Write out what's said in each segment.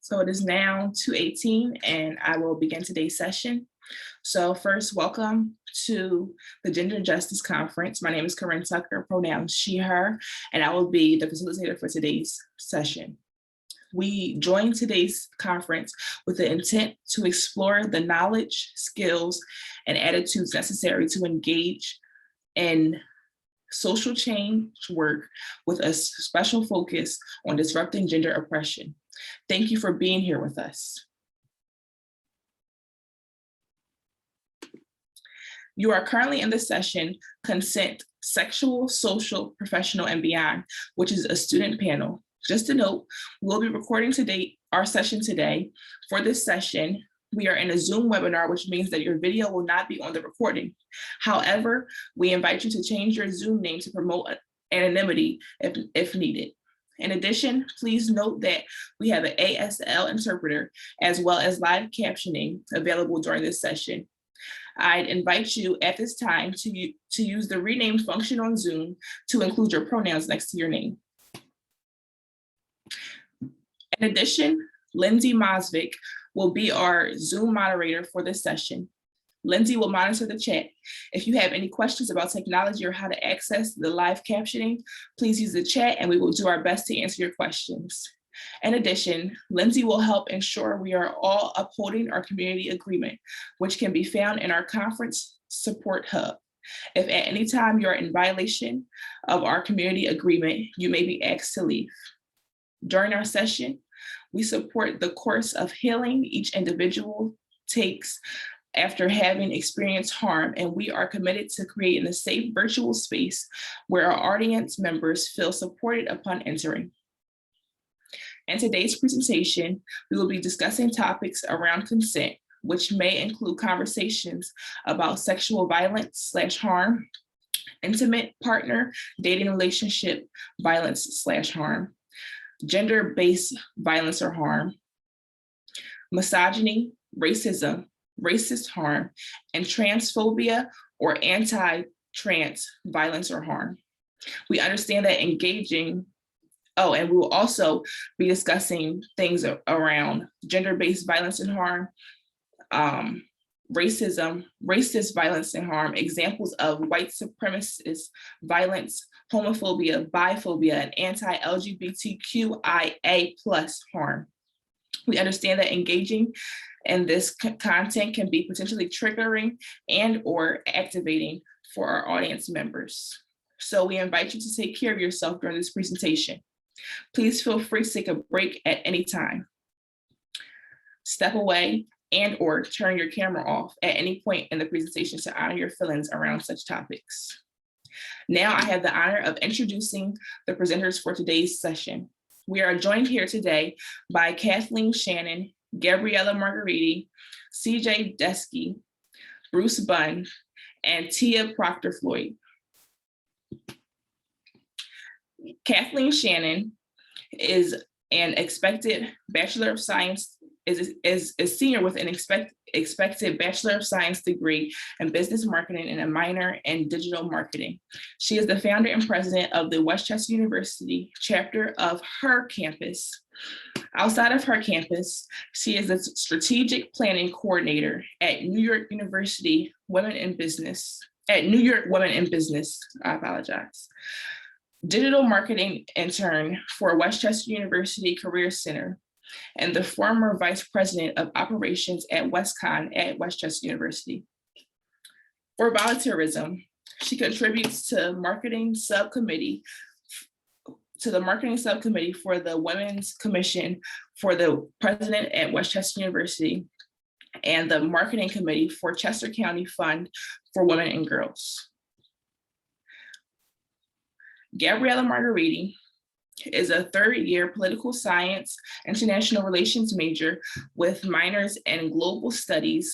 So it is now 2:18 and I will begin today's session. So first, welcome to the Gender Justice Conference. My name is Corinne Tucker, pronouns she, her, and I will be the facilitator for today's session. We joined today's conference with the intent to explore the knowledge, skills, and attitudes necessary to engage in social change work with a special focus on disrupting gender oppression. Thank you for being here with us. You are currently in the session, Consent, Sexual, Social, Professional, and Beyond, which is a student panel. Just a note, we'll be recording our session today. For this session, we are in a Zoom webinar, which means that your video will not be on the recording. However, we invite you to change your Zoom name to promote anonymity if needed. In addition, please note that we have an ASL interpreter as well as live captioning available during this session. I'd invite you at this time to use the rename function on Zoom to include your pronouns next to your name. In addition, Lindsay Mosvik will be our Zoom moderator for this session. Lindsay will monitor the chat. If you have any questions about technology or how to access the live captioning, please use the chat and we will do our best to answer your questions. In addition, Lindsay will help ensure we are all upholding our community agreement, which can be found in our conference support hub. If at any time you're in violation of our community agreement, you may be asked to leave. During our session, we support the course of healing each individual takes after having experienced harm, and we are committed to creating a safe virtual space where our audience members feel supported upon entering. In today's presentation, we will be discussing topics around consent, which may include conversations about sexual violence/harm, intimate partner, dating relationship violence/harm, gender-based violence or harm, misogyny, racism, racist harm, and transphobia or anti-trans violence or harm. We understand that and we will also be discussing things around gender-based violence and harm, racism, racist violence and harm, examples of white supremacist violence, homophobia, biphobia, and anti-LGBTQIA+ harm. We understand that engaging in this content can be potentially triggering and or activating for our audience members. So we invite you to take care of yourself during this presentation. Please feel free to take a break at any time. Step away and or turn your camera off at any point in the presentation to honor your feelings around such topics. Now I have the honor of introducing the presenters for today's session. We are joined here today by Kathleen Shannon, Gabriella Margheriti, CJ Deskie, Bruce Bunns, and Tiya Proctor-Floyd. Kathleen Shannon is an expected Bachelor of Science, is senior with an expected Bachelor of Science degree in Business Marketing and a minor in Digital Marketing. She is the founder and president of the Westchester University chapter of Her Campus. Outside of Her Campus, she is a strategic planning coordinator at New York Women in Business, I apologize. Digital marketing intern for Westchester University Career Center, and the former vice president of operations at WestCon at Westchester University. For volunteerism, she contributes to the marketing subcommittee for the Women's Commission for the president at Westchester University and the marketing committee for Chester County Fund for Women and Girls. Gabriella Margheriti is a third-year political science, international relations major with minors in global studies,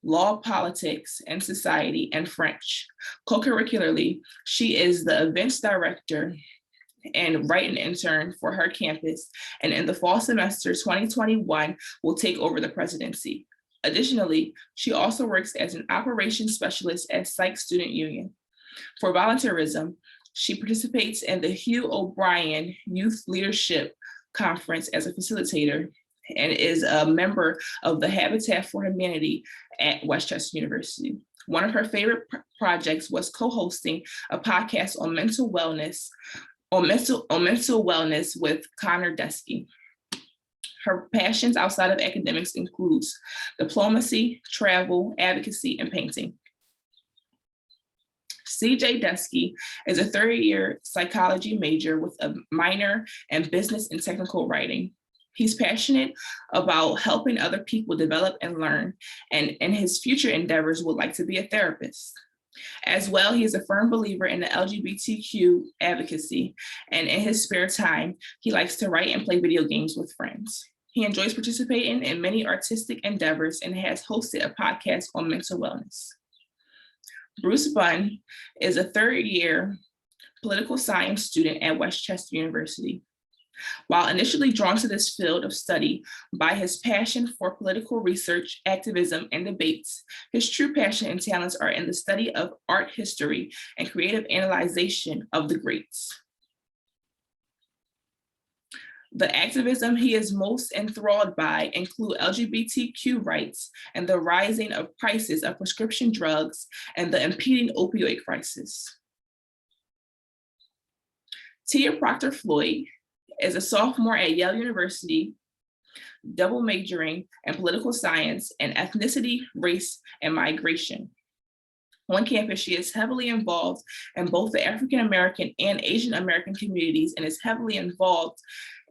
law, politics, and society, and French. Co-curricularly, she is the events director and writing intern for Her Campus, and in the fall semester 2021 will take over the presidency. Additionally, she also works as an operations specialist at Psych Student Union. For volunteerism, she participates in the Hugh O'Brien Youth Leadership Conference as a facilitator and is a member of the Habitat for Humanity at Westchester University. One of her favorite projects was co-hosting a podcast on mental wellness with Connor Deskie. Her passions outside of academics includes diplomacy, travel, advocacy, and painting. CJ Deskie is a third-year psychology major with a minor in business and technical writing. He's passionate about helping other people develop and learn, and in his future endeavors would like to be a therapist. As well, he is a firm believer in the LGBTQ advocacy, and in his spare time, he likes to write and play video games with friends. He enjoys participating in many artistic endeavors and has hosted a podcast on mental wellness. Bruce Bunns is a third-year political science student at Westchester University. While initially drawn to this field of study by his passion for political research, activism, and debates, his true passion and talents are in the study of art history and creative analyzation of the greats. The activism he is most enthralled by include LGBTQ rights and the rising of prices of prescription drugs and the impeding opioid crisis. Tiya Proctor-Floyd is a sophomore at Yale University, double majoring in political science and ethnicity, race, and migration. On campus, she is heavily involved in both the African American and Asian American communities and is heavily involved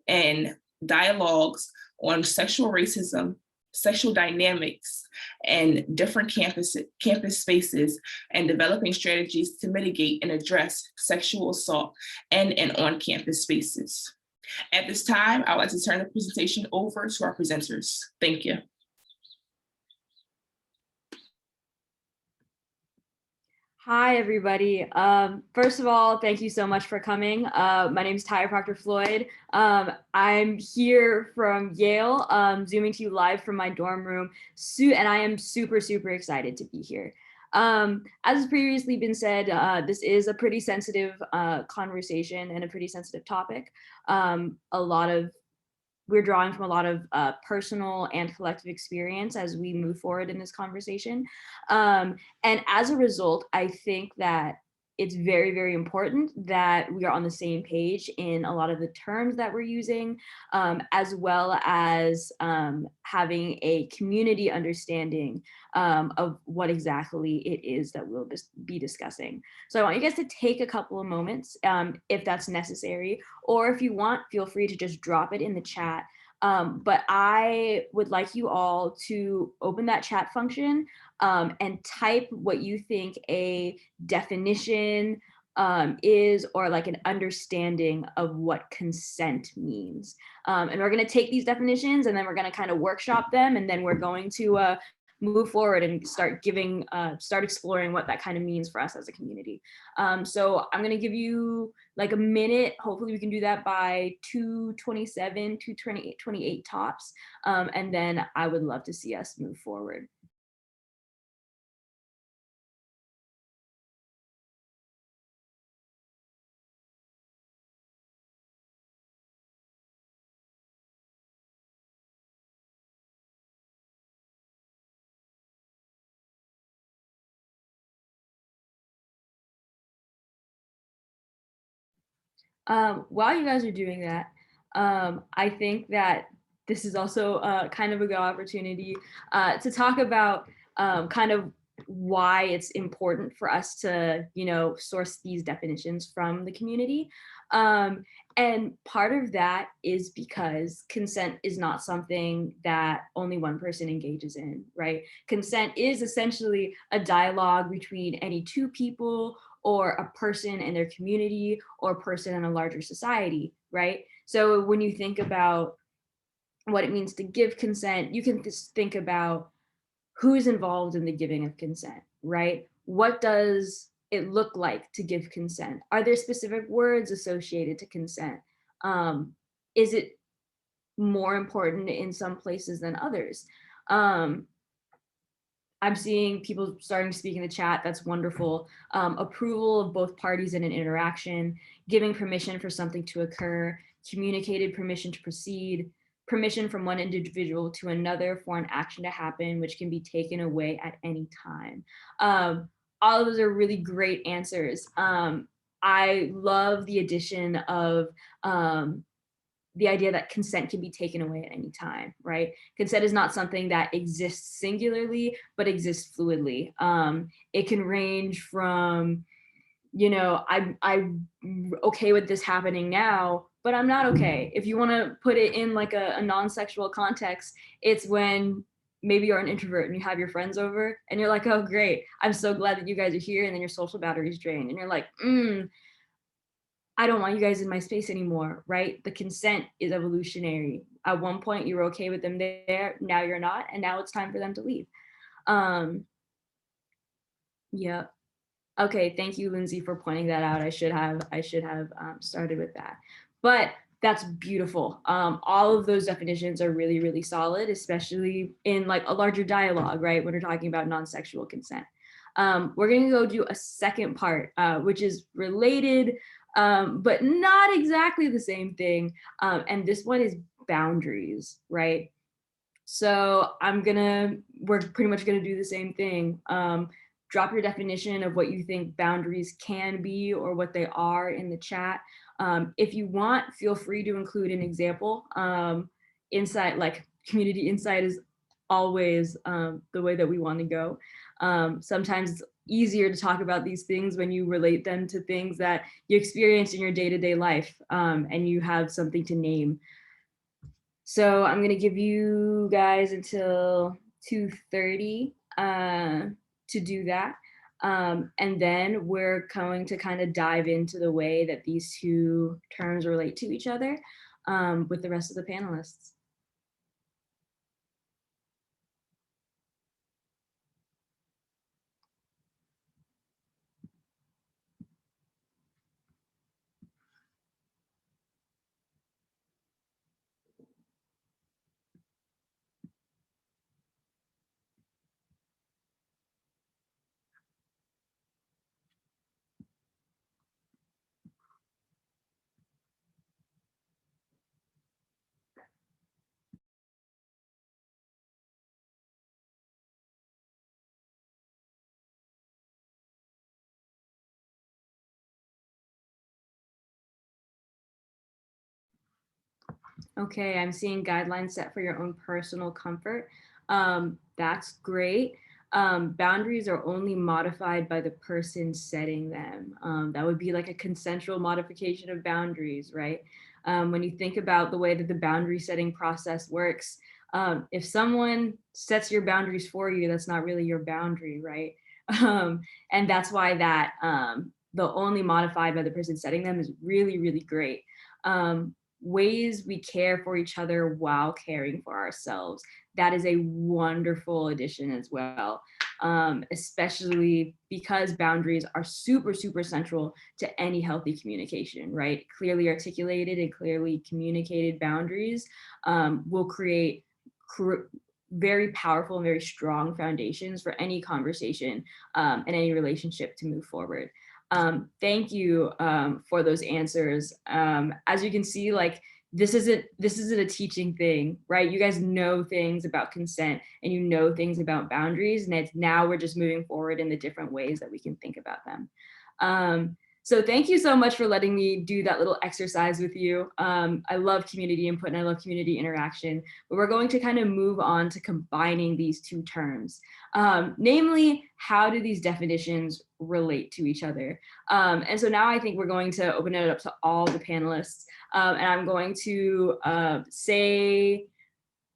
in dialogues on sexual racism, sexual dynamics, and different campus spaces, and developing strategies to mitigate and address sexual assault and on-campus spaces. At this time, I would like to turn the presentation over to our presenters. Thank you. Hi, everybody. First of all, thank you so much for coming. My name is Tiya Proctor-Floyd. I'm here from Yale, zooming to you live from my dorm room, and I am super, super excited to be here. As has previously been said, this is a pretty sensitive conversation and a pretty sensitive topic. We're drawing from a lot of personal and collective experience as we move forward in this conversation. And as a result, I think that it's very, very important that we are on the same page in a lot of the terms that we're using, as well as having a community understanding of what exactly it is that we'll be discussing. So I want you guys to take a couple of moments if that's necessary, or if you want, feel free to just drop it in the chat. But I would like you all to open that chat function and type what you think a definition is, or like an understanding of what consent means. And we're going to take these definitions and then we're going to kind of workshop them, and then we're going to move forward and start exploring what that kind of means for us as a community. So I'm going to give you like a minute. Hopefully we can do that by 2:27, 2:28 tops. And then I would love to see us move forward. While you guys are doing that, I think that this is also kind of a good opportunity to talk about kind of why it's important for us to, source these definitions from the community. And part of that is because consent is not something that only one person engages in, right? Consent is essentially a dialogue between any two people, or a person in their community, or a person in a larger society, right? So when you think about what it means to give consent, you can just think about who's involved in the giving of consent, right? What does it look like to give consent? Are there specific words associated to consent? Is it more important in some places than others? I'm seeing people starting to speak in the chat. That's wonderful. Approval of both parties in an interaction, giving permission for something to occur, communicated permission to proceed, permission from one individual to another for an action to happen, which can be taken away at any time. All of those are really great answers. I love the addition of the idea that consent can be taken away at any time, right? Consent is not something that exists singularly, but exists fluidly. It can range from, you know, I'm okay with this happening now, but I'm not okay. If you want to put it in like a non-sexual context, it's when maybe you're an introvert and you have your friends over and you're like, oh, great, I'm so glad that you guys are here. And then your social battery's drained and you're like, I don't want you guys in my space anymore, right? The consent is evolutionary. At one point you were okay with them there, now you're not, and now it's time for them to leave. Yeah. Okay, thank you, Lindsay, for pointing that out. I should have started with that, but that's beautiful. All of those definitions are really, really solid, especially in like a larger dialogue, right? When we're talking about non-sexual consent. We're gonna go do a second part, which is related, but not exactly the same thing. And this one is boundaries, right? So we're pretty much gonna do the same thing. Drop your definition of what you think boundaries can be or what they are in the chat. If you want, feel free to include an example. Insight, like community insight is always the way that we want to go. Sometimes it's easier to talk about these things when you relate them to things that you experience in your day-to-day life, and you have something to name. So I'm gonna give you guys until 2:30 to do that. And then we're going to kind of dive into the way that these two terms relate to each other with the rest of the panelists. Okay, I'm seeing guidelines set for your own personal comfort. That's great. Boundaries are only modified by the person setting them. That would be like a consensual modification of boundaries, right? When you think about the way that the boundary setting process works, if someone sets your boundaries for you, that's not really your boundary, right? And that's why that the only modified by the person setting them is really, really great. Ways we care for each other while caring for ourselves. That is a wonderful addition as well, especially because boundaries are super, super central to any healthy communication, right? Clearly articulated and clearly communicated boundaries will create very powerful and very strong foundations for any conversation and any relationship to move forward. Thank you for those answers. As you can see, like this isn't a teaching thing, right? You guys know things about consent and you know things about boundaries, and now we're just moving forward in the different ways that we can think about them. So thank you so much for letting me do that little exercise with you. I love community input and I love community interaction, but we're going to kind of move on to combining these two terms. Namely, how do these definitions relate to each other? And so now I think we're going to open it up to all the panelists. And I'm going to say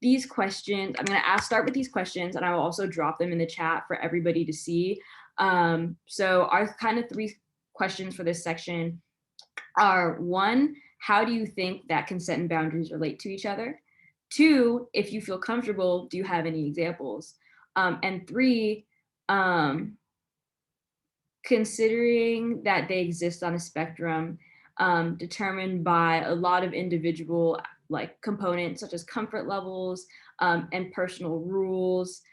these questions. I'm going to start with these questions and I will also drop them in the chat for everybody to see. So our kind of three questions for this section are: one, how do you think that consent and boundaries relate to each other? Two, if you feel comfortable, do you have any examples? And three, considering that they exist on a spectrum determined by a lot of individual like components such as comfort levels and personal rules,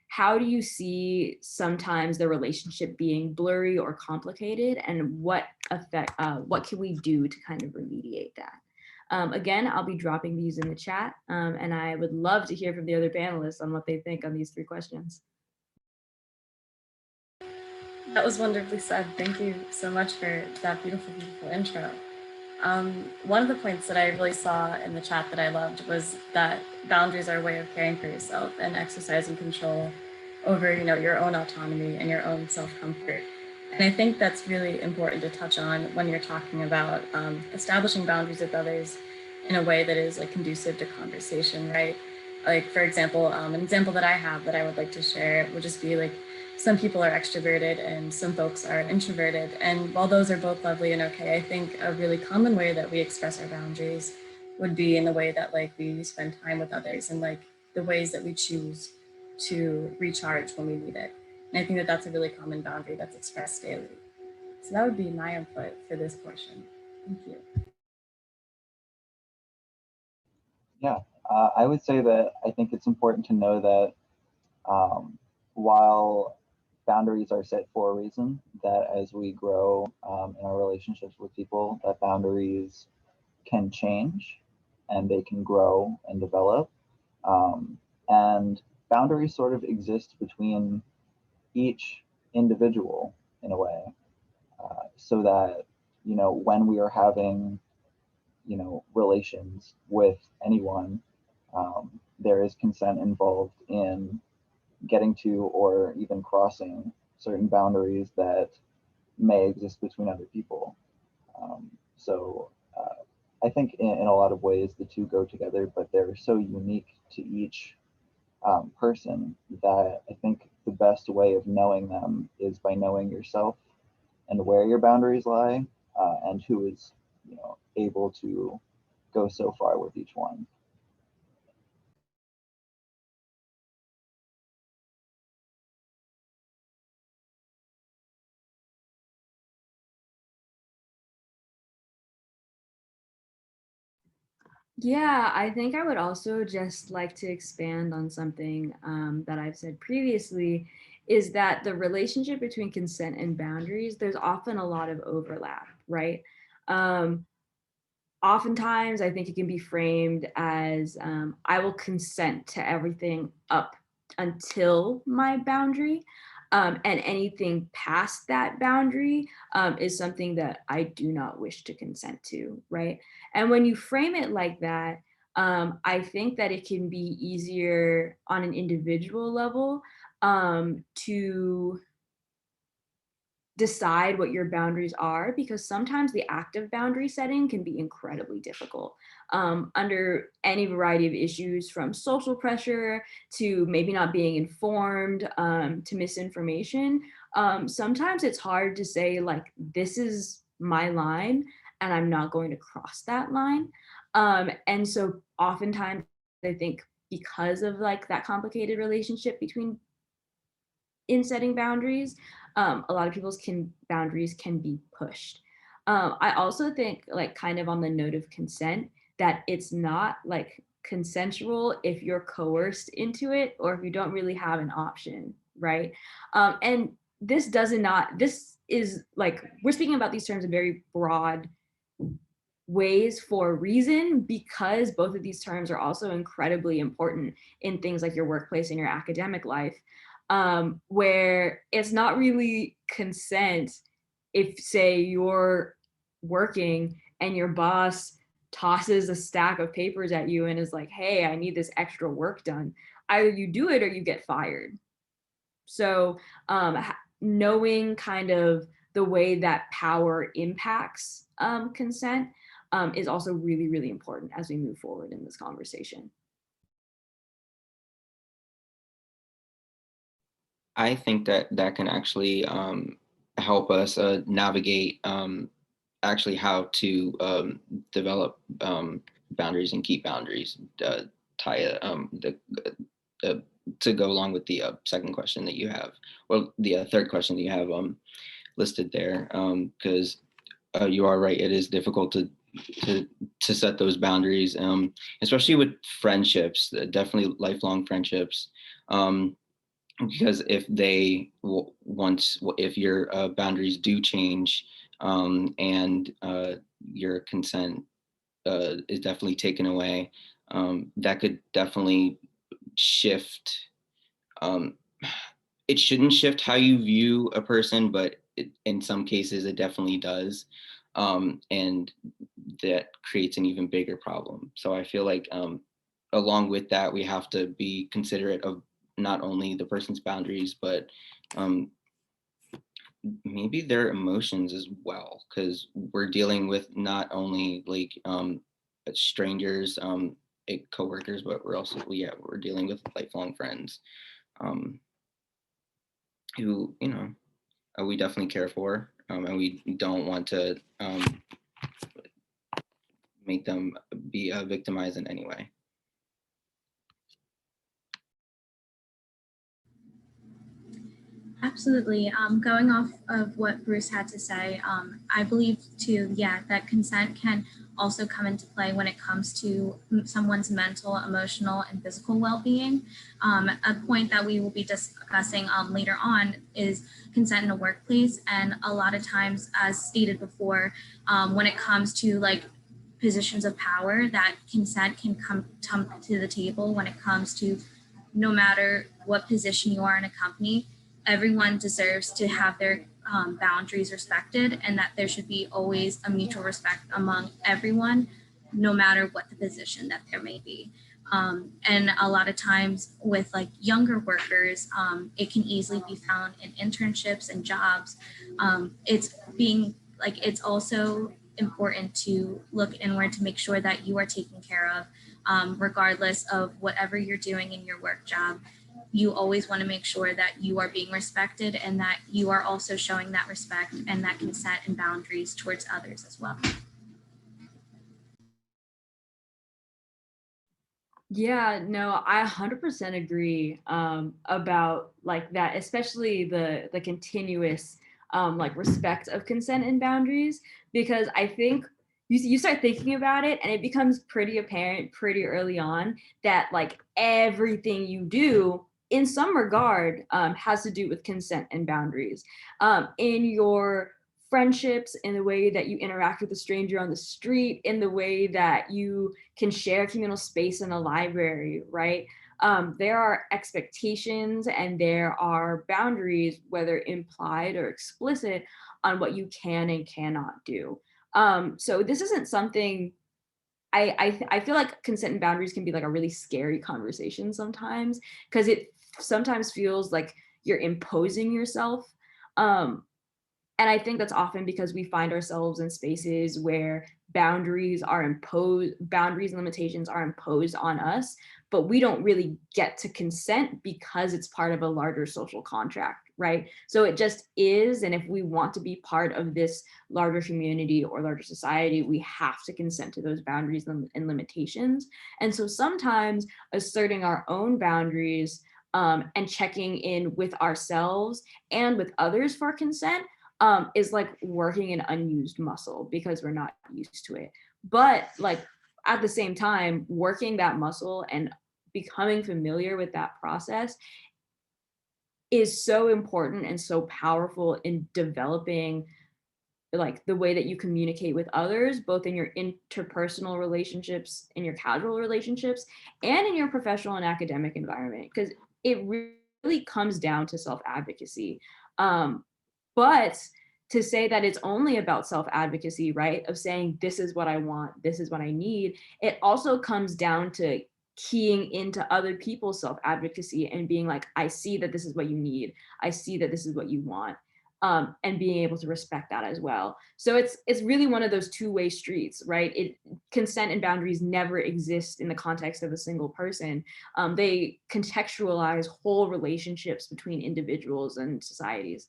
how do you see sometimes the relationship being blurry or complicated, and what can we do to kind of remediate that? Again, I'll be dropping these in the chat, and I would love to hear from the other panelists on what they think on these 3 questions. That was wonderfully said. Thank you so much for that beautiful, beautiful intro. One of the points that I really saw in the chat that I loved was that boundaries are a way of caring for yourself and exercising control over, your own autonomy and your own self-comfort. And I think that's really important to touch on when you're talking about establishing boundaries with others in a way that is like conducive to conversation, right? Like, for example, an example that I have that I would like to share would just be like, some people are extroverted and some folks are introverted. And while those are both lovely and okay, I think a really common way that we express our boundaries would be in the way that like we spend time with others and like the ways that we choose to recharge when we need it. And I think that that's a really common boundary that's expressed daily. So that would be my input for this portion. Thank you. Yeah, I would say that I think it's important to know that while boundaries are set for a reason, that as we grow in our relationships with people, that boundaries can change and they can grow and develop. And boundaries sort of exist between each individual in a way, so that, when we are having, relations with anyone, there is consent involved in getting to or even crossing certain boundaries that may exist between other people. So I think in a lot of ways the two go together, but they're so unique to each person that I think the best way of knowing them is by knowing yourself and where your boundaries lie, and who is, able to go so far with each one. Yeah, I think I would also just like to expand on something that I've said previously, is that the relationship between consent and boundaries, there's often a lot of overlap, right? Oftentimes, I think it can be framed as I will consent to everything up until my boundary. And anything past that boundary is something that I do not wish to consent to, right? And when you frame it like that, I think that it can be easier on an individual level to decide what your boundaries are, because sometimes the act of boundary setting can be incredibly difficult under any variety of issues, from social pressure to maybe not being informed to misinformation. Sometimes it's hard to say, like, this is my line and I'm not going to cross that line. And so oftentimes I think, because of like that complicated relationship between in setting boundaries, a lot of people's boundaries can be pushed. I also think, like, kind of on the note of consent, that it's not like consensual if you're coerced into it or if you don't really have an option, right? And this is like, we're speaking about these terms in very broad ways for a reason, because both of these terms are also incredibly important in things like your workplace and your academic life, where it's not really consent if, say, you're working and your boss tosses a stack of papers at you and is like, hey, I need this extra work done. Either you do it or you get fired. So knowing kind of the way that power impacts consent is also really, really important as we move forward in this conversation. I think that can actually help us navigate actually how to develop boundaries and keep boundaries. Tiya, to go along with the second question that you have, well, the third question that you have listed there, because you are right, it is difficult to set those boundaries, especially with friendships, definitely lifelong friendships. Because if if your boundaries do change, and your consent is definitely taken away, that could definitely shift. It shouldn't shift how you view a person, but in some cases it definitely does. And that creates an even bigger problem. So I feel like along with that, we have to be considerate of not only the person's boundaries, but maybe their emotions as well, because we're dealing with not only like strangers, coworkers, but we're also, yeah, we're dealing with lifelong friends who, you know, we definitely care for, and we don't want to make them be victimized in any way. Absolutely. Going off of what Bruce had to say, I believe too, yeah, that consent can also come into play when it comes to someone's mental, emotional, and physical well-being. A point that we will be discussing later on is consent in a workplace. And a lot of times, as stated before, when it comes to like positions of power, that consent can come to the table when it comes to no matter what position you are in a company, everyone deserves to have their boundaries respected, and that there should be always a mutual respect among everyone, no matter what the position that there may be. And a lot of times with like younger workers, it can easily be found in internships and jobs. It's also important to look inward to make sure that you are taken care of, regardless of whatever you're doing in your work job. You always want to make sure that you are being respected and that you are also showing that respect and that consent and boundaries towards others as well. Yeah, no, I 100% agree about like that, especially the continuous like respect of consent and boundaries, because I think you start thinking about it and it becomes pretty apparent pretty early on that like everything you do in some regard has to do with consent and boundaries. In your friendships, in the way that you interact with a stranger on the street, in the way that you can share communal space in a library, right? There are expectations and there are boundaries, whether implied or explicit, on what you can and cannot do. So this isn't something, I feel like consent and boundaries can be like a really scary conversation sometimes, because it sometimes feels like you're imposing yourself. And I think that's often because we find ourselves in spaces where boundaries and limitations are imposed on us, but we don't really get to consent because it's part of a larger social contract, right? So it just is. And if we want to be part of this larger community or larger society, we have to consent to those boundaries and limitations. And so sometimes asserting our own boundaries and checking in with ourselves and with others for consent is like working an unused muscle because we're not used to it. But like at the same time, working that muscle and becoming familiar with that process is so important and so powerful in developing like the way that you communicate with others, both in your interpersonal relationships, in your casual relationships, and in your professional and academic environment, because it really comes down to self-advocacy. But to say that it's only about self-advocacy, right, of saying this is what I want, this is what I need, it also comes down to keying into other people's self-advocacy and being like, I see that this is what you need, I see that this is what you want, and being able to respect that as well. So it's really one of those two-way streets, right? Consent and boundaries never exist in the context of a single person. They contextualize whole relationships between individuals and societies.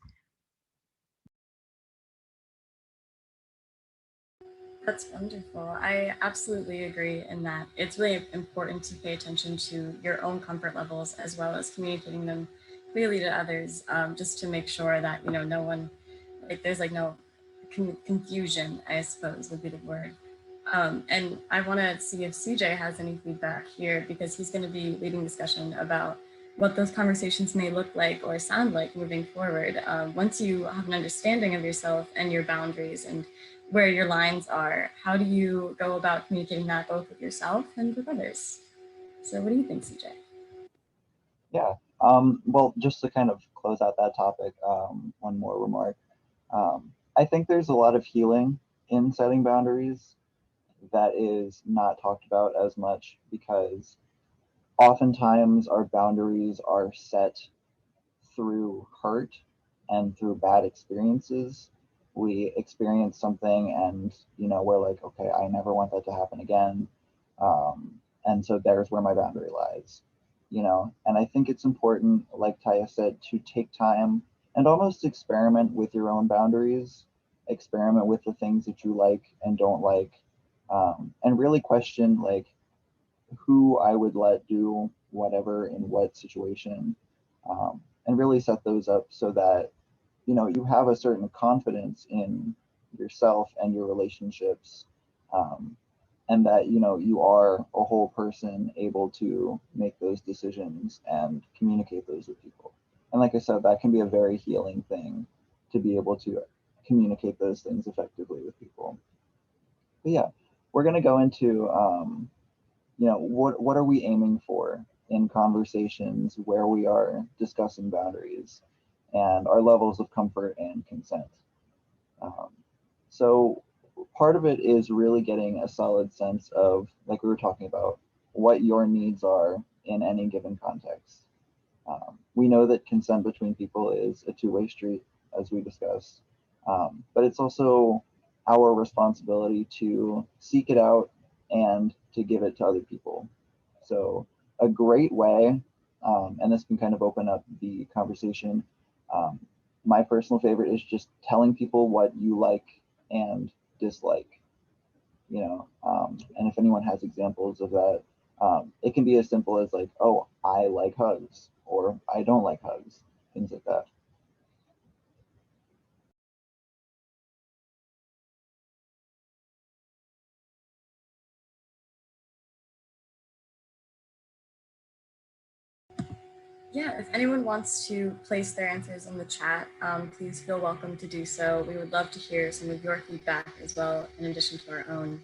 That's wonderful. I absolutely agree in that it's really important to pay attention to your own comfort levels as well as communicating them clearly to others, just to make sure that, you know, no one, like there's like no confusion, I suppose would be the word. And I want to see if CJ has any feedback here, because he's going to be leading discussion about what those conversations may look like or sound like moving forward. Once you have an understanding of yourself and your boundaries and where your lines are, how do you go about communicating that both with yourself and with others? So what do you think, CJ? Yeah. Well, just to kind of close out that topic, one more remark. I think there's a lot of healing in setting boundaries that is not talked about as much, because oftentimes our boundaries are set through hurt and through bad experiences. We experience something and, we're like, okay, I never want that to happen again. And so there's where my boundary lies, and I think it's important, like Tiya said, to take time and almost experiment with your own boundaries, experiment with the things that you like and don't like, and really question like who I would let do whatever in what situation, and really set those up so that you have a certain confidence in yourself and your relationships, and that you are a whole person able to make those decisions and communicate those with people. And like I said, that can be a very healing thing, to be able to communicate those things effectively with people. But yeah, we're going to go into what are we aiming for in conversations where we are discussing boundaries and our levels of comfort and consent. So part of it is really getting a solid sense of, like we were talking about, what your needs are in any given context. We know that consent between people is a two-way street, as we discussed, but it's also our responsibility to seek it out and to give it to other people. So a great way, and this can kind of open up the conversation, my personal favorite is just telling people what you like and dislike, and if anyone has examples of that, it can be as simple as like, oh, I like hugs, or I don't like hugs, things like that. Yeah, if anyone wants to place their answers in the chat, please feel welcome to do so. We would love to hear some of your feedback as well, in addition to our own.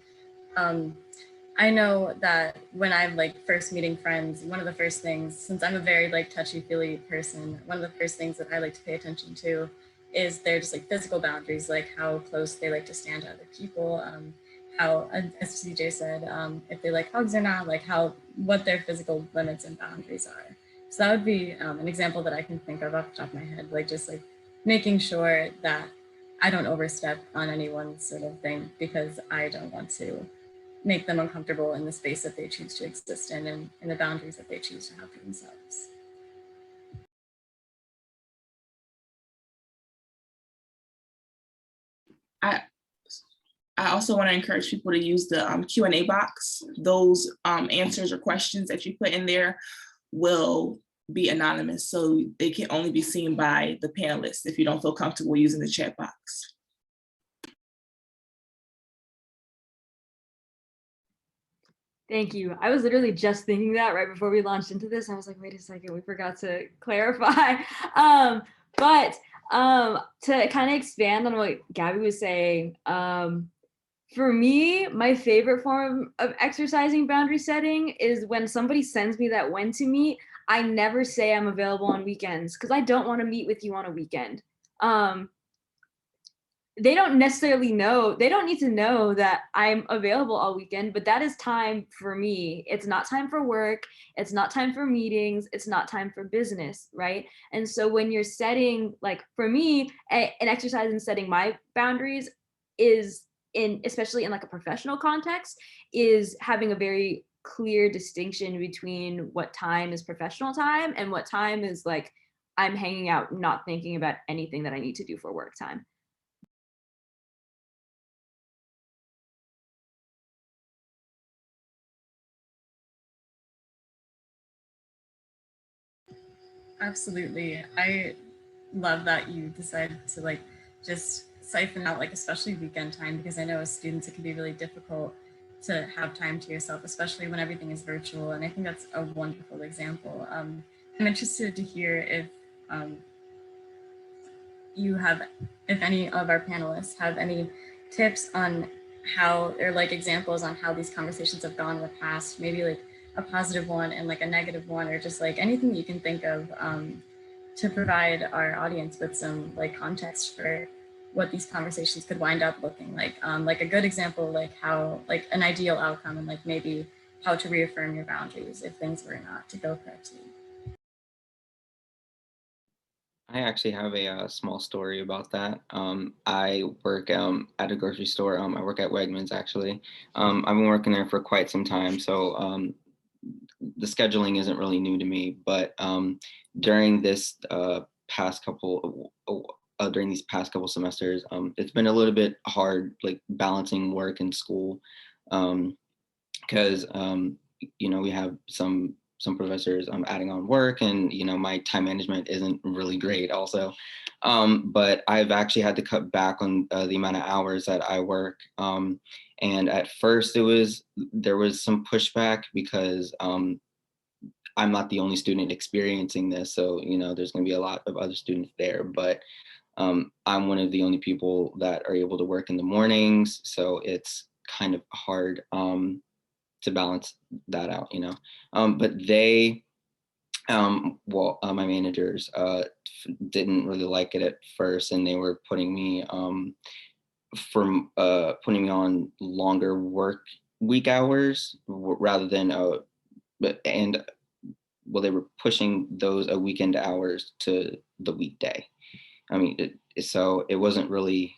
I know that when I'm like first meeting friends, one of the first things, since I'm a very like touchy-feely person, one of the first things that I like to pay attention to is their just like physical boundaries, like how close they like to stand to other people, how, as CJ said, if they like hugs or not, like what their physical limits and boundaries are. So that would be an example that I can think of off the top of my head, like just like making sure that I don't overstep on anyone's sort of thing, because I don't want to make them uncomfortable in the space that they choose to exist in and in the boundaries that they choose to have for themselves. I also want to encourage people to use the Q&A box. Those answers or questions that you put in there will be anonymous, so they can only be seen by the panelists if you don't feel comfortable using the chat box. Thank you. I was literally just thinking that right before we launched into this. I was like, wait a second, we forgot to clarify. But to kind of expand on what Gabby was saying, for me, my favorite form of exercising boundary setting is when somebody sends me that when to meet, I never say I'm available on weekends, because I don't want to meet with you on a weekend. They don't necessarily know, they don't need to know that I'm available all weekend, but that is time for me. It's not time for work. It's not time for meetings. It's not time for business, right? And so when you're setting, like for me, an exercise in setting my boundaries is especially in like a professional context, is having a very clear distinction between what time is professional time and what time is like, I'm hanging out, not thinking about anything that I need to do for work time. Absolutely. I love that you decided to like just siphon out like especially weekend time, because I know as students it can be really difficult to have time to yourself, especially when everything is virtual. And I think that's a wonderful example. I'm interested to hear if you have, if any of our panelists have any tips on how, or like examples on how these conversations have gone in the past, maybe like a positive one and like a negative one, or just like anything you can think of to provide our audience with some like context for what these conversations could wind up looking like a good example, like how, like an ideal outcome, and like maybe how to reaffirm your boundaries if things were not to go correctly. I actually have a small story about that. I work at a grocery store. I work at Wegmans, actually. I've been working there for quite some time, so the scheduling isn't really new to me. But during this during these past couple semesters, it's been a little bit hard, like balancing work and school, because we have some professors adding on work, and my time management isn't really great also. But I've actually had to cut back on the amount of hours that I work. And at first there was some pushback because I'm not the only student experiencing this. So, there's going to be a lot of other students there, but I'm one of the only people that are able to work in the mornings. So it's kind of hard to balance that out, but they, my managers didn't really like it at first, and they were putting me putting me on longer work week hours rather than they were pushing those weekend hours to the weekday. I mean, so it wasn't really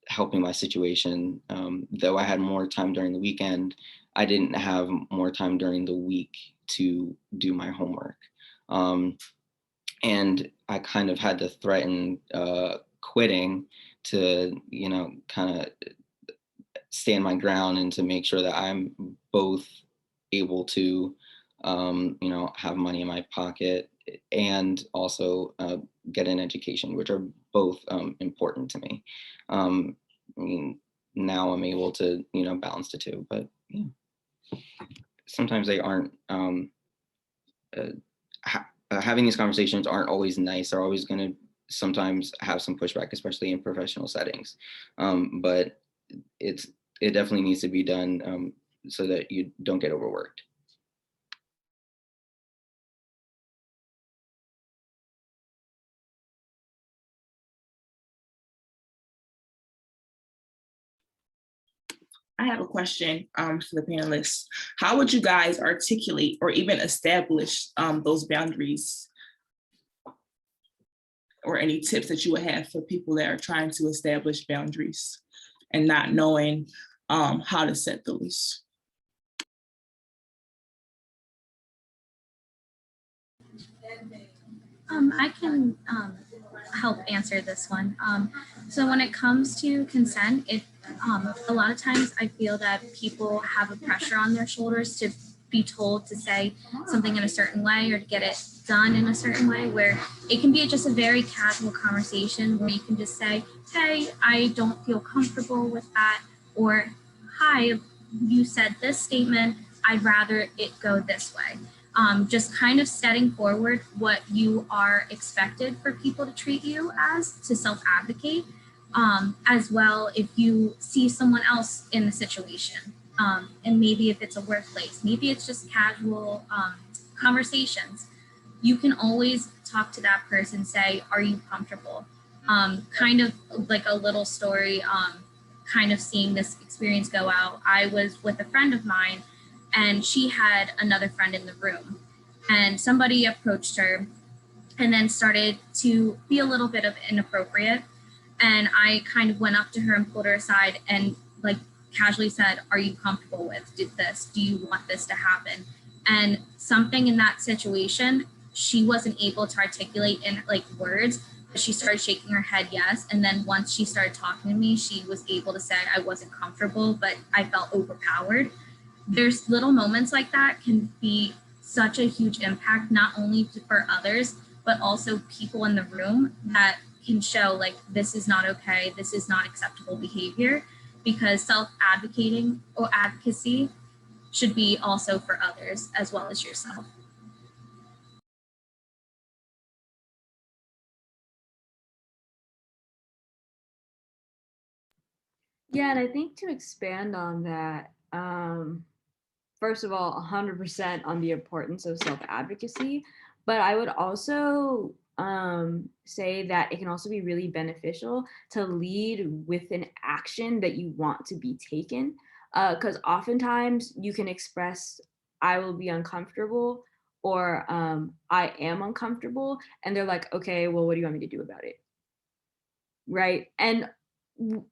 helping my situation. Though I had more time during the weekend, I didn't have more time during the week to do my homework. And I kind of had to threaten quitting to, kind of stand my ground and to make sure that I'm both able to, have money in my pocket and also get an education, which are both important to me. I mean, now I'm able to, balance the two, but yeah, sometimes they aren't, having these conversations aren't always nice. They're always going to sometimes have some pushback, especially in professional settings. But it definitely needs to be done so that you don't get overworked. I have a question for the panelists. How would you guys articulate or even establish those boundaries? Or any tips that you would have for people that are trying to establish boundaries and not knowing how to set those? I can help answer this one. So when it comes to consent, a lot of times I feel that people have a pressure on their shoulders to be told to say something in a certain way or to get it done in a certain way, where it can be just a very casual conversation where you can just say, hey, I don't feel comfortable with that, or hi, you said this statement, I'd rather it go this way. Just kind of setting forward what you are expected for people to treat you as, to self-advocate, as well if you see someone else in the situation. And maybe if it's a workplace, maybe it's just casual conversations, you can always talk to that person, say, are you comfortable? Kind of like a little story, kind of seeing this experience go out. I was with a friend of mine, and she had another friend in the room, and somebody approached her and then started to be a little bit of inappropriate. And I kind of went up to her and pulled her aside and like casually said, are you comfortable with this? Do you want this to happen? And something in that situation, she wasn't able to articulate in like words, but she started shaking her head yes. And then once she started talking to me, she was able to say I wasn't comfortable, but I felt overpowered. There's little moments like that can be such a huge impact, not only for others, but also people in the room, that can show like, this is not okay, this is not acceptable behavior, because self-advocating or advocacy should be also for others as well as yourself. Yeah, and I think to expand on that, first of all, 100% on the importance of self-advocacy, but I would also say that it can also be really beneficial to lead with an action that you want to be taken. Because oftentimes you can express, I will be uncomfortable, or I am uncomfortable. And they're like, okay, well, what do you want me to do about it? Right. And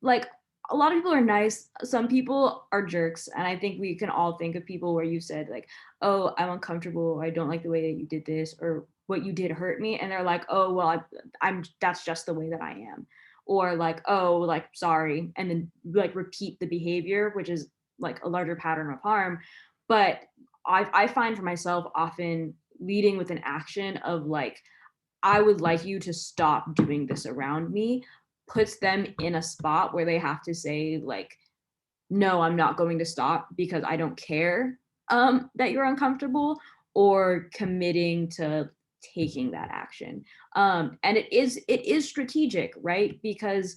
like a lot of people are nice. Some people are jerks. And I think we can all think of people where you said, like, oh, I'm uncomfortable. I don't like the way that you did this, or what you did hurt me. And they're like, oh, well, I'm that's just the way that I am. Or like, oh, like, sorry. And then like repeat the behavior, which is like a larger pattern of harm. But I find for myself often leading with an action of like, I would like you to stop doing this around me, puts them in a spot where they have to say like, no, I'm not going to stop because I don't care that you're uncomfortable, or committing to taking that action. And it is strategic, right? Because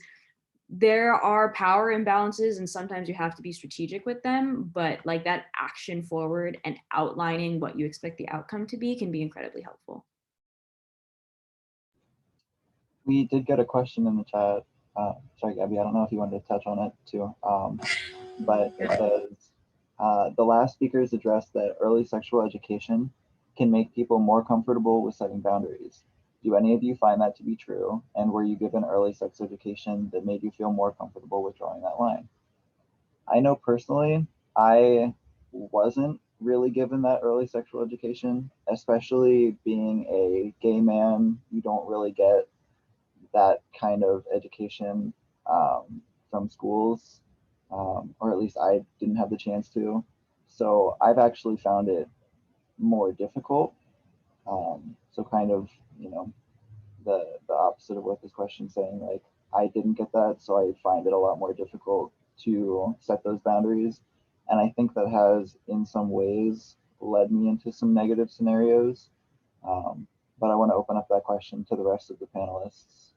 there are power imbalances and sometimes you have to be strategic with them, but like that action forward and outlining what you expect the outcome to be can be incredibly helpful. We did get a question in the chat. Sorry, Gabby, I don't know if you wanted to touch on it too. But it says, the last speakers addressed that early sexual education can make people more comfortable with setting boundaries. Do any of you find that to be true? And were you given early sex education that made you feel more comfortable with drawing that line? I know personally, I wasn't really given that early sexual education, especially being a gay man. You don't really get that kind of education from schools, or at least I didn't have the chance to. So I've actually found it more difficult. So kind of, you know, the opposite of what this question is saying, like I didn't get that, so I find it a lot more difficult to set those boundaries. And I think that has in some ways led me into some negative scenarios. But I want to open up that question to the rest of the panelists,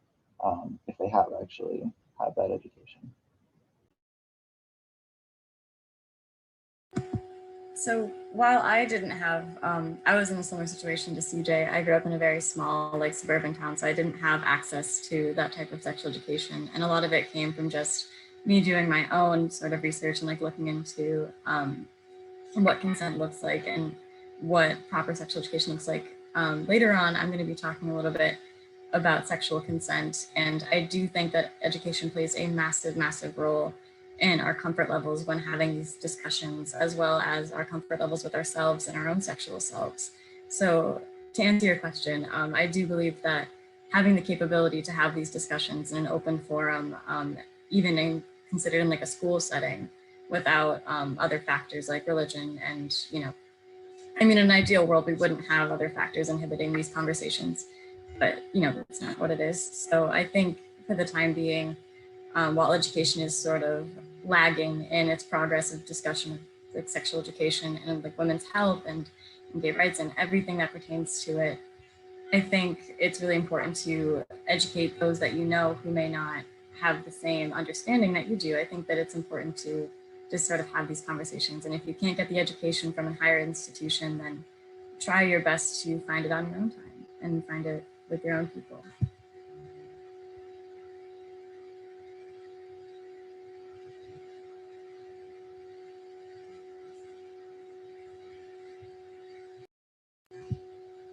if they have actually had that education. So while I didn't have, I was in a similar situation to CJ. I grew up in a very small, like suburban town, so I didn't have access to that type of sexual education. And a lot of it came from just me doing my own sort of research and like looking into what consent looks like and what proper sexual education looks like. Later on, I'm going to be talking a little bit about sexual consent. And I do think that education plays a massive, massive role in our comfort levels when having these discussions, as well as our comfort levels with ourselves and our own sexual selves. So to answer your question, I do believe that having the capability to have these discussions in an open forum, even considered in like a school setting, without other factors like religion and, you know, I mean, in an ideal world, we wouldn't have other factors inhibiting these conversations, but you know, that's not what it is. So I think for the time being, while education is sort of lagging in its progress of discussion of like sexual education and like women's health and gay rights and everything that pertains to it, I think it's really important to educate those that you know who may not have the same understanding that you do. I think that it's important to just sort of have these conversations. And if you can't get the education from a higher institution, then try your best to find it on your own time and find it with your own people.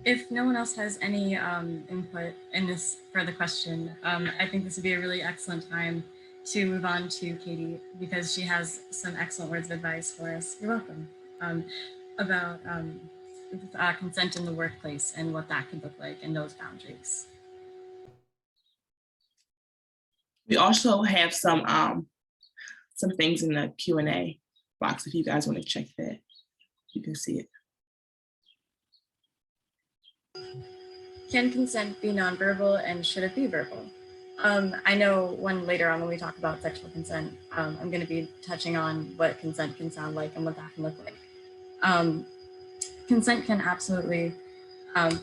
If no one else has any input in this further question, I think this would be a really excellent time to move on to Katie, because she has some excellent words of advice for us. You're welcome. About consent in the workplace and what that could look like and those boundaries. We also have some things in the Q&A box if you guys want to check that. You can see it. Can consent be nonverbal, and should it be verbal? I know later on when we talk about sexual consent, I'm going to be touching on what consent can sound like and what that can look like. Consent can absolutely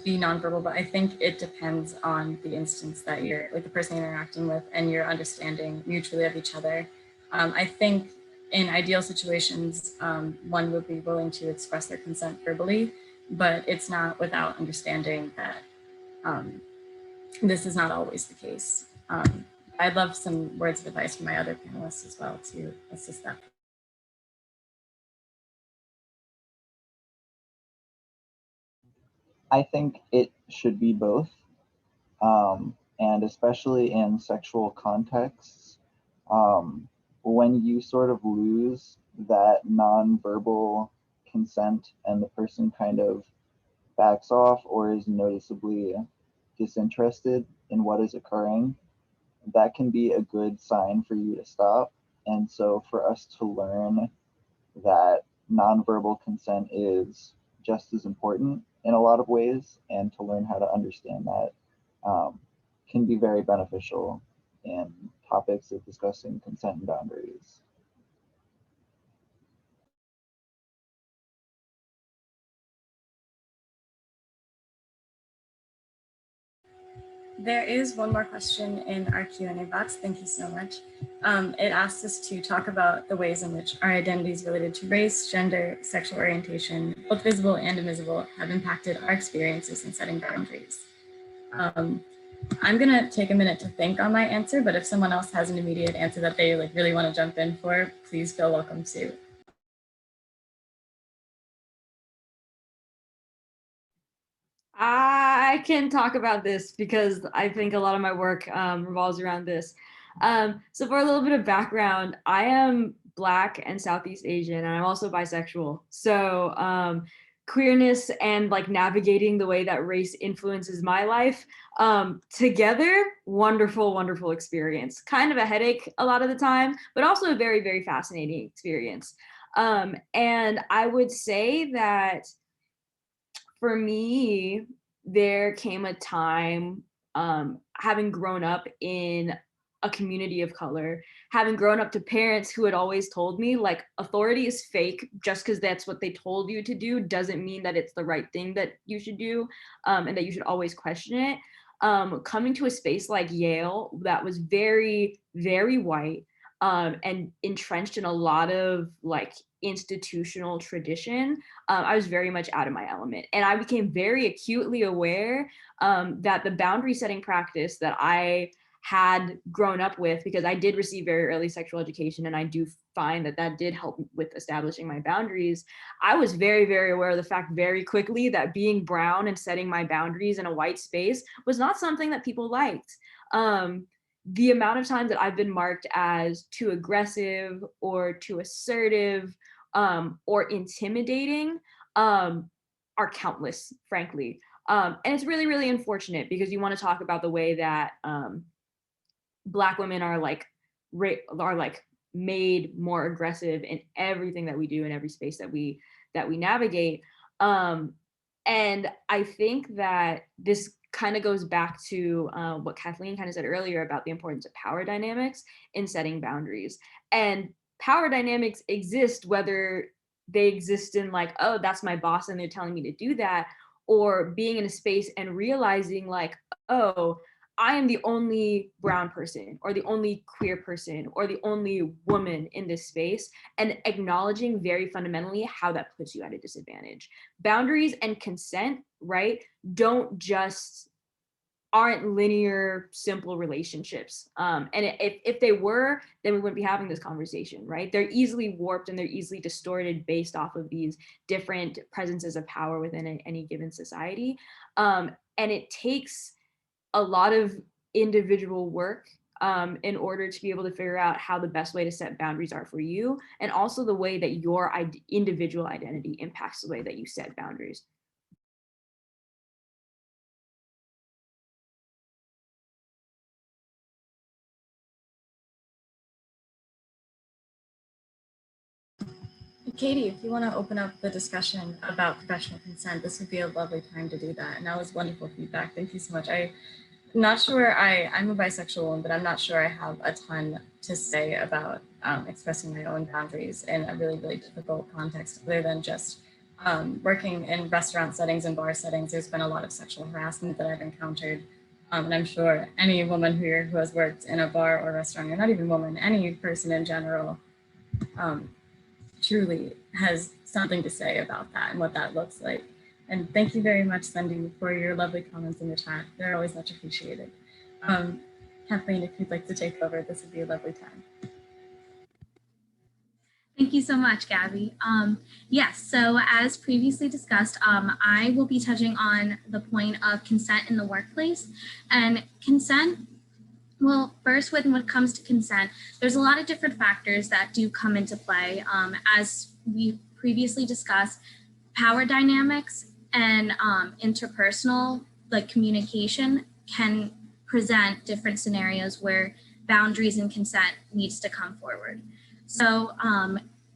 be nonverbal, but I think it depends on the instance that you're, like the person you're interacting with, and your understanding mutually of each other. I think in ideal situations, one would be willing to express their consent verbally, but it's not without understanding that this is not always the case. I'd love some words of advice from my other panelists as well to assist that. I think it should be both. And especially in sexual contexts, when you sort of lose that nonverbal consent and the person kind of backs off or is noticeably disinterested in what is occurring, that can be a good sign for you to stop. And so for us to learn that nonverbal consent is just as important in a lot of ways, and to learn how to understand that can be very beneficial in topics of discussing consent and boundaries. There is one more question in our Q&A box. Thank you so much. It asks us to talk about the ways in which our identities related to race, gender, sexual orientation, both visible and invisible, have impacted our experiences in setting boundaries. I'm gonna take a minute to think on my answer, but if someone else has an immediate answer that they really want to jump in for, please feel welcome to. I can talk about this because I think a lot of my work revolves around this. So for a little bit of background, I am Black and Southeast Asian, and I'm also bisexual. So queerness and like navigating the way that race influences my life together, wonderful, wonderful experience. Kind of a headache a lot of the time, but also a very, very fascinating experience. And I would say that for me, there came a time, having grown up in a community of color, having grown up to parents who had always told me, like, authority is fake. Just because that's what they told you to do doesn't mean that it's the right thing that you should do, and that you should always question it. Coming to a space like Yale that was very, very white, and entrenched in a lot of like institutional tradition, I was very much out of my element. And I became very acutely aware that the boundary setting practice that I had grown up with, because I did receive very early sexual education, and I do find that that did help with establishing my boundaries. I was very, very aware of the fact very quickly that being brown and setting my boundaries in a white space was not something that people liked. The amount of times that I've been marked as too aggressive or too assertive, or intimidating, are countless, frankly. And it's really, really unfortunate, because you want to talk about the way that Black women are like made more aggressive in everything that we do, in every space that we navigate. And I think that this kind of goes back to what Kathleen kind of said earlier about the importance of power dynamics in setting boundaries. And power dynamics exist whether they exist in like, oh, that's my boss and they're telling me to do that, or being in a space and realizing like, oh, I am the only brown person, or the only queer person, or the only woman in this space, and acknowledging very fundamentally how that puts you at a disadvantage. Boundaries and consent, right, aren't linear, simple relationships. And if they were, then we wouldn't be having this conversation, right? They're easily warped and they're easily distorted based off of these different presences of power within any given society. And it takes a lot of individual work in order to be able to figure out how the best way to set boundaries are for you, and also the way that your individual identity impacts the way that you set boundaries. Katie, if you want to open up the discussion about professional consent, this would be a lovely time to do that. And that was wonderful feedback. Thank you so much. I'm not sure, I'm a bisexual woman, but I'm not sure I have a ton to say about expressing my own boundaries in a really, really difficult context, other than just working in restaurant settings and bar settings. There's been a lot of sexual harassment that I've encountered And I'm sure any woman here who has worked in a bar or restaurant, or not even woman, any person in general, truly has something to say about that and what that looks like. And thank you very much, Cindy, for your lovely comments in the chat. They're always much appreciated. Kathleen, if you'd like to take over, this would be a lovely time. Thank you so much, Gabby. Yes, so as previously discussed, I will be touching on the point of consent in the workplace. And consent, well, first, when it comes to consent, there's a lot of different factors that do come into play. As we previously discussed, power dynamics and interpersonal, like communication, can present different scenarios where boundaries and consent needs to come forward. So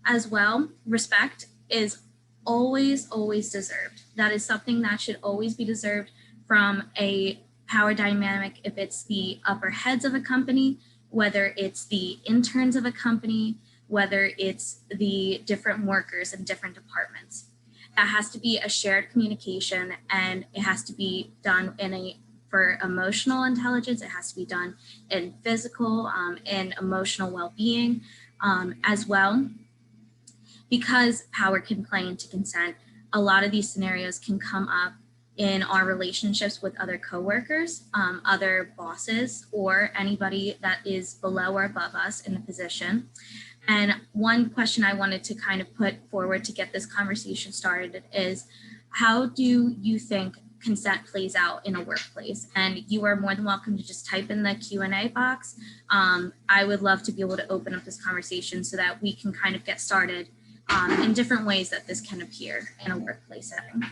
as well, respect is always deserved. That is something that should always be deserved from a power dynamic, if it's the upper heads of a company, whether it's the interns of a company, whether it's the different workers in different departments. That has to be a shared communication, and it has to be done for emotional intelligence. It has to be done in physical and emotional well-being as well. Because power can play into consent, a lot of these scenarios can come up in our relationships with other coworkers, other bosses, or anybody that is below or above us in the position. And one question I wanted to kind of put forward to get this conversation started is, how do you think consent plays out in a workplace? And you are more than welcome to just type in the Q&A box. I would love to be able to open up this conversation so that we can kind of get started in different ways that this can appear in a workplace setting.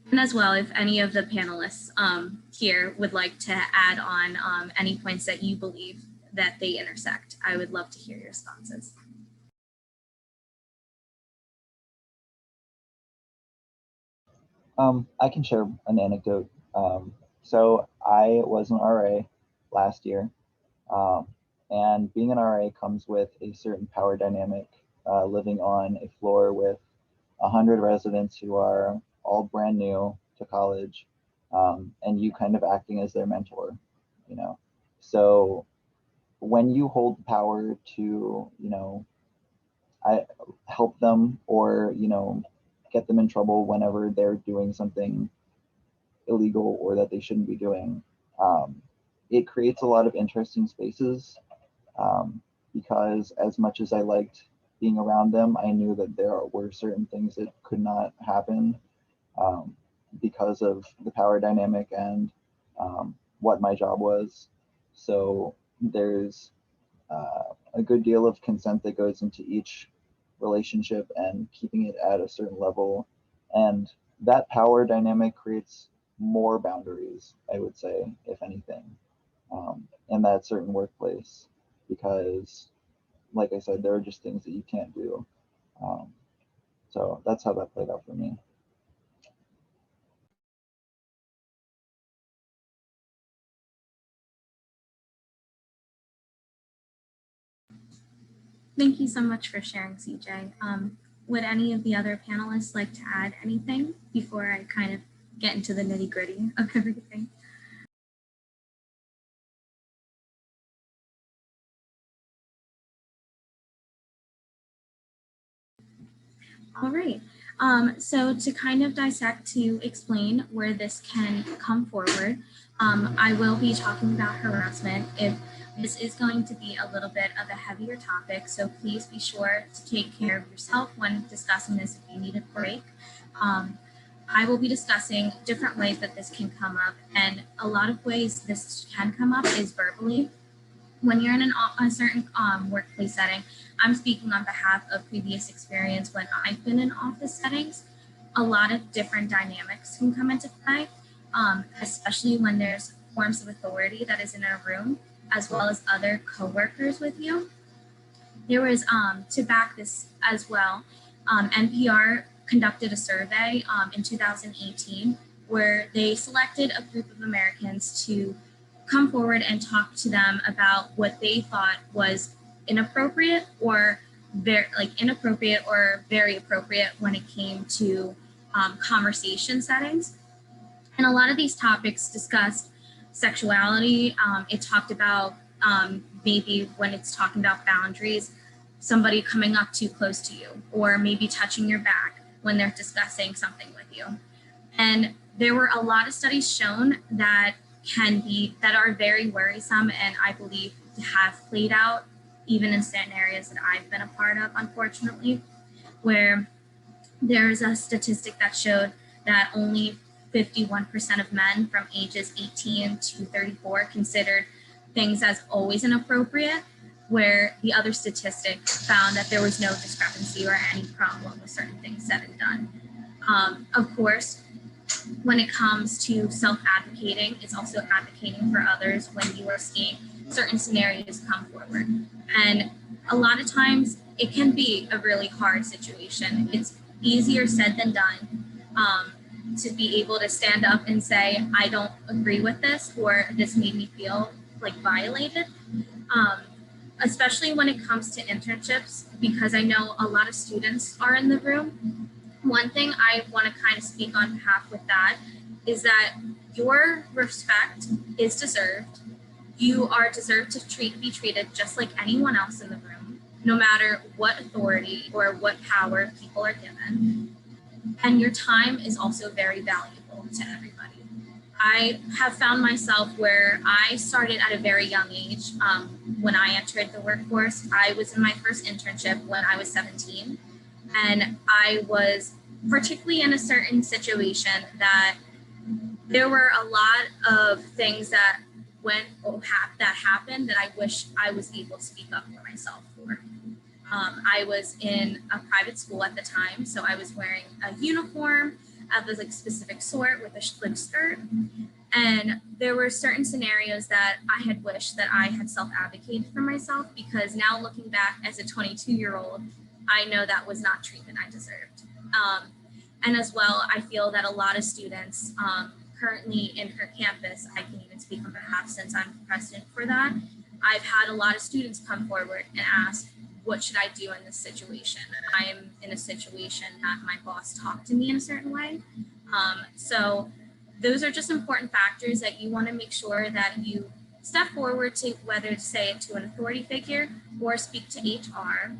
And as well, if any of the panelists here would like to add on any points that you believe that they intersect, I would love to hear your responses. I can share an anecdote. So I was an RA last year, and being an RA comes with a certain power dynamic, living on a floor with 100 residents who are all brand new to college, and you kind of acting as their mentor, you know. So when you hold the power to, I help them or, get them in trouble whenever they're doing something illegal or that they shouldn't be doing, it creates a lot of interesting spaces, because as much as I liked being around them, I knew that there were certain things that could not happen because of the power dynamic and what my job was. So there's a good deal of consent that goes into each relationship and keeping it at a certain level. And that power dynamic creates more boundaries, I would say, if anything, in that certain workplace, because like I said, there are just things that you can't do. So that's how that played out for me. Thank you so much for sharing, CJ. Would any of the other panelists like to add anything before I kind of get into the nitty-gritty of everything? All right. So to kind of dissect, to explain where this can come forward, I will be talking about harassment. If this is going to be a little bit of a heavier topic, so please be sure to take care of yourself when discussing this if you need a break. I will be discussing different ways that this can come up, and a lot of ways this can come up is verbally. When you're in a certain workplace setting, I'm speaking on behalf of previous experience when I've been in office settings, a lot of different dynamics can come into play, especially when there's forms of authority that is in a room, as well as other coworkers with you. There was, to back this as well, NPR conducted a survey in 2018 where they selected a group of Americans to come forward and talk to them about what they thought was inappropriate or very appropriate when it came to conversation settings. And a lot of these topics discussed sexuality. It talked about maybe when it's talking about boundaries, somebody coming up too close to you, or maybe touching your back when they're discussing something with you. And there were a lot of studies shown that are very worrisome, and I believe have played out even in certain areas that I've been a part of, unfortunately, where there's a statistic that showed that only 51% of men from ages 18 to 34 considered things as always inappropriate, where the other statistic found that there was no discrepancy or any problem with certain things said and done. Of course, when it comes to self-advocating, it's also advocating for others when you are seeing certain scenarios come forward. And a lot of times it can be a really hard situation. It's easier said than done to be able to stand up and say, I don't agree with this, or this made me feel like violated. Especially when it comes to internships, because I know a lot of students are in the room. One thing I want to kind of speak on behalf with that is that your respect is deserved. You are deserved to be treated just like anyone else in the room, no matter what authority or what power people are given. And your time is also very valuable to everybody. I have found myself where I started at a very young age. When I entered the workforce, I was in my first internship when I was 17. And I was particularly in a certain situation that there were a lot of things that happened that I wish I was able to speak up for myself for. I was in a private school at the time, so I was wearing a uniform of a specific sort with a slip skirt. And there were certain scenarios that I had wished that I had self-advocated for myself, because now looking back as a 22-year-old, I know that was not treatment I deserved. And as well, I feel that a lot of students currently in her campus, I can even speak on behalf since I'm president for that, I've had a lot of students come forward and ask, what should I do in this situation? I am in a situation that my boss talked to me in a certain way. So those are just important factors that you want to make sure that you step forward to, whether to say it to an authority figure or speak to HR.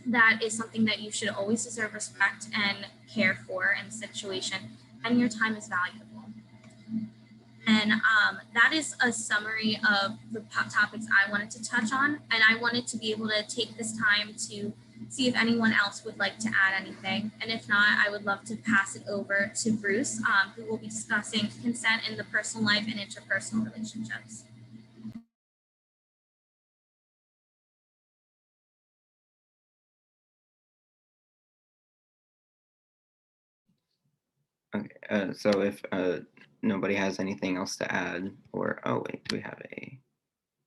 That is something that you should always deserve respect and care for in a situation, and your time is valuable. And that is a summary of the topics I wanted to touch on. And I wanted to be able to take this time to see if anyone else would like to add anything. And if not, I would love to pass it over to Bruce, who will be discussing consent in the personal life and interpersonal relationships. Okay, so if nobody has anything else to add, or oh wait, do we have a?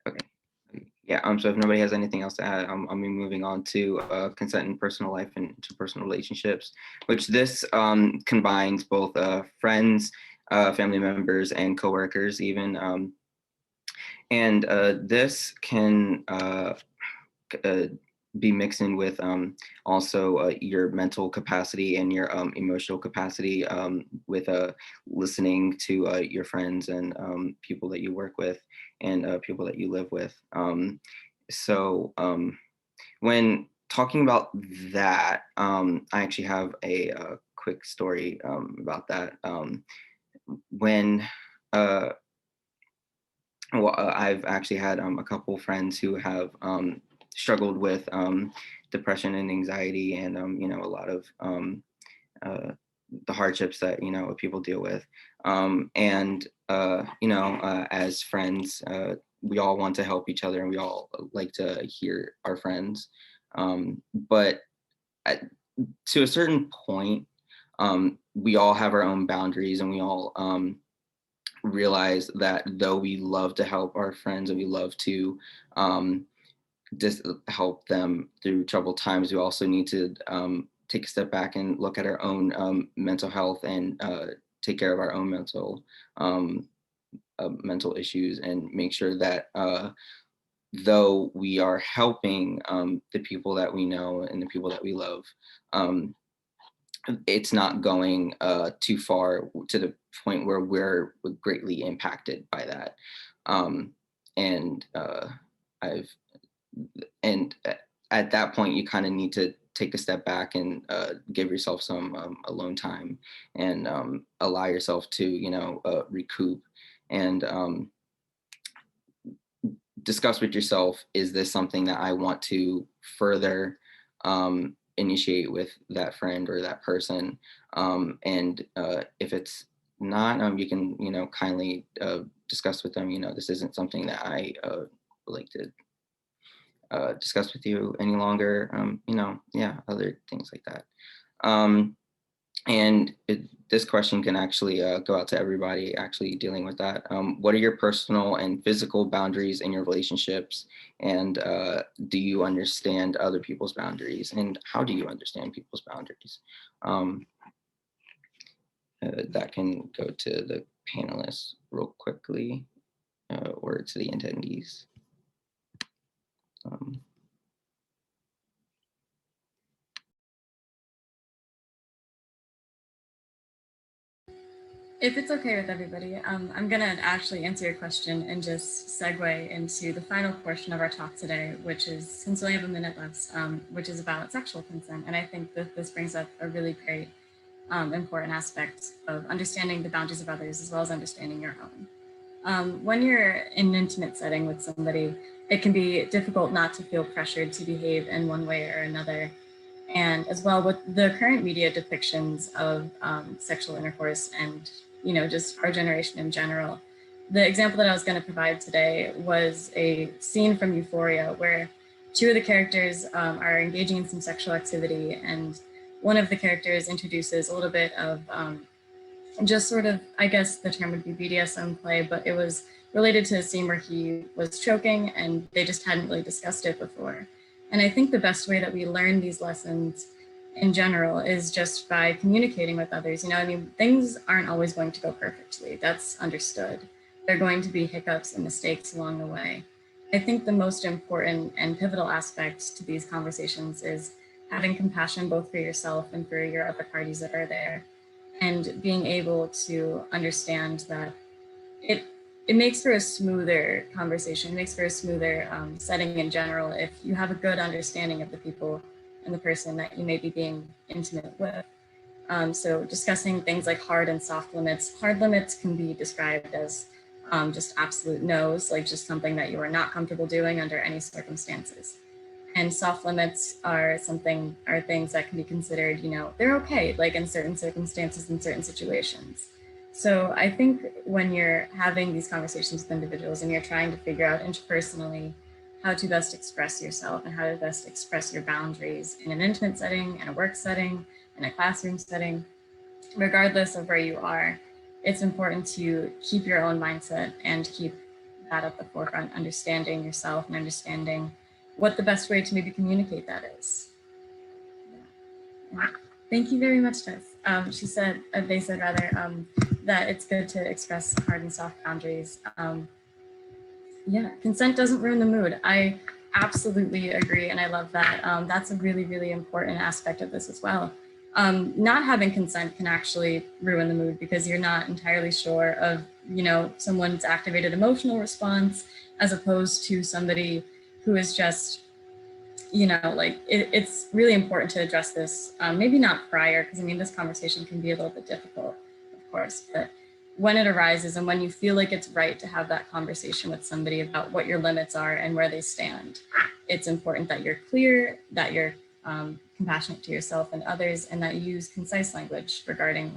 Okay, yeah. So if nobody has anything else to add, I'll be moving on to consent in personal life and interpersonal relationships, which this combines both friends, family members, and coworkers even, and this can be mixing with also your mental capacity and your emotional capacity with listening to your friends and people that you work with and people that you live with. So when talking about that, I actually have a quick story about that. When I've actually had a couple friends who have struggled with depression and anxiety, and a lot of the hardships that people deal with, and as friends, we all want to help each other, and we all like to hear our friends, but to a certain point, we all have our own boundaries, and we all realize that though we love to help our friends and we love to just help them through troubled times, we also need to take a step back and look at our own mental health and take care of our own mental issues, and make sure that though we are helping the people that we know and the people that we love, it's not going too far to the point where we're greatly impacted by that. And at that point, you kind of need to take a step back and give yourself some alone time and allow yourself to, recoup and discuss with yourself, is this something that I want to further initiate with that friend or that person? And if it's not, you can, kindly discuss with them, this isn't something that I would like to discuss with you any longer, other things like that. This question can actually go out to everybody actually dealing with that. What are your personal and physical boundaries in your relationships? And do you understand other people's boundaries? And how do you understand people's boundaries? That can go to the panelists real quickly, or to the attendees. If it's okay with everybody, I'm gonna actually answer your question and just segue into the final portion of our talk today, which is, since we only have a minute left, which is about sexual consent. And I think that this brings up a really great, important aspect of understanding the boundaries of others as well as understanding your own. When you're in an intimate setting with somebody, it can be difficult not to feel pressured to behave in one way or another. And as well, with the current media depictions of sexual intercourse and, just our generation in general, the example that I was going to provide today was a scene from Euphoria where two of the characters are engaging in some sexual activity, and one of the characters introduces a little bit of just sort of, I guess the term would be BDSM play, but it was related to a scene where he was choking and they just hadn't really discussed it before. And I think the best way that we learn these lessons in general is just by communicating with others. Things aren't always going to go perfectly. That's understood. There are going to be hiccups and mistakes along the way. I think the most important and pivotal aspect to these conversations is having compassion both for yourself and for your other parties that are there, and being able to understand that it makes for a smoother conversation, it makes for a smoother setting in general if you have a good understanding of the people and the person that you may be being intimate with. So discussing things like hard and soft limits. Hard limits can be described as just absolute no's, like just something that you are not comfortable doing under any circumstances. And soft limits are things that can be considered, they're okay, like in certain circumstances, in certain situations. So I think when you're having these conversations with individuals and you're trying to figure out interpersonally how to best express yourself and how to best express your boundaries in an intimate setting, in a work setting, in a classroom setting, regardless of where you are, it's important to keep your own mindset and keep that at the forefront, understanding yourself and understanding what the best way to maybe communicate that is. Yeah. Thank you very much, Tess. They said that it's good to express hard and soft boundaries. Consent doesn't ruin the mood. I absolutely agree, and I love that. That's a really, really important aspect of this as well. Not having consent can actually ruin the mood because you're not entirely sure of, someone's activated emotional response as opposed to somebody who is just, it's really important to address this, maybe not prior, because this conversation can be a little bit difficult, of course, but when it arises and when you feel like it's right to have that conversation with somebody about what your limits are and where they stand, it's important that you're clear, that you're compassionate to yourself and others, and that you use concise language regarding,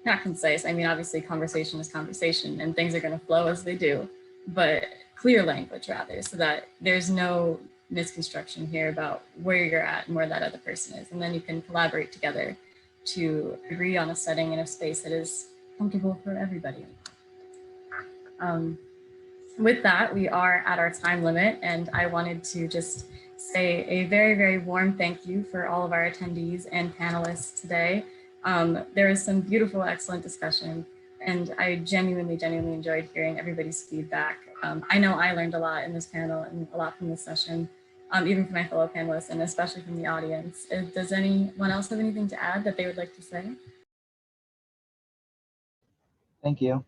not concise, obviously conversation is conversation and things are going to flow as they do, but clear language rather, so that there's no misconstruction here about where you're at and where that other person is. And then you can collaborate together to agree on a setting in a space that is comfortable for everybody. With that, we are at our time limit, and I wanted to just say a very, very warm thank you for all of our attendees and panelists today. There was some beautiful, excellent discussion, and I genuinely enjoyed hearing everybody's feedback I know I learned a lot in this panel and a lot from this session, even from my fellow panelists and especially from the audience. Does anyone else have anything to add that they would like to say? Thank you.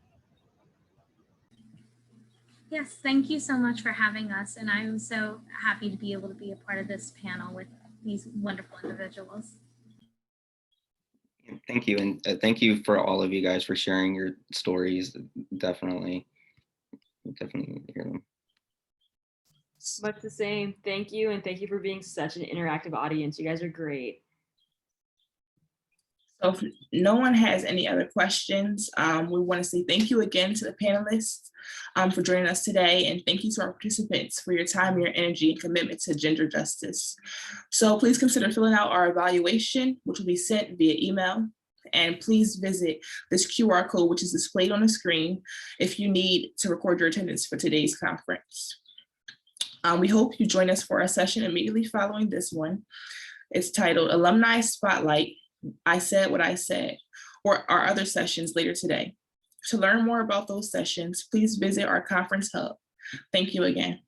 Yes, thank you so much for having us. And I was so happy to be able to be a part of this panel with these wonderful individuals. Thank you. And thank you for all of you guys for sharing your stories. Definitely need to hear them. Much the same. Thank you. And thank you for being such an interactive audience. You guys are great. So if no one has any other questions, we want to say thank you again to the panelists for joining us today. And thank you to our participants for your time, your energy, and commitment to gender justice. So please consider filling out our evaluation, which will be sent via email. And please visit this QR code, which is displayed on the screen, if you need to record your attendance for today's conference. We hope you join us for our session immediately following this one. It's titled Alumni Spotlight, I Said What I Said, or our other sessions later today. To learn more about those sessions, please visit our conference hub. Thank you again.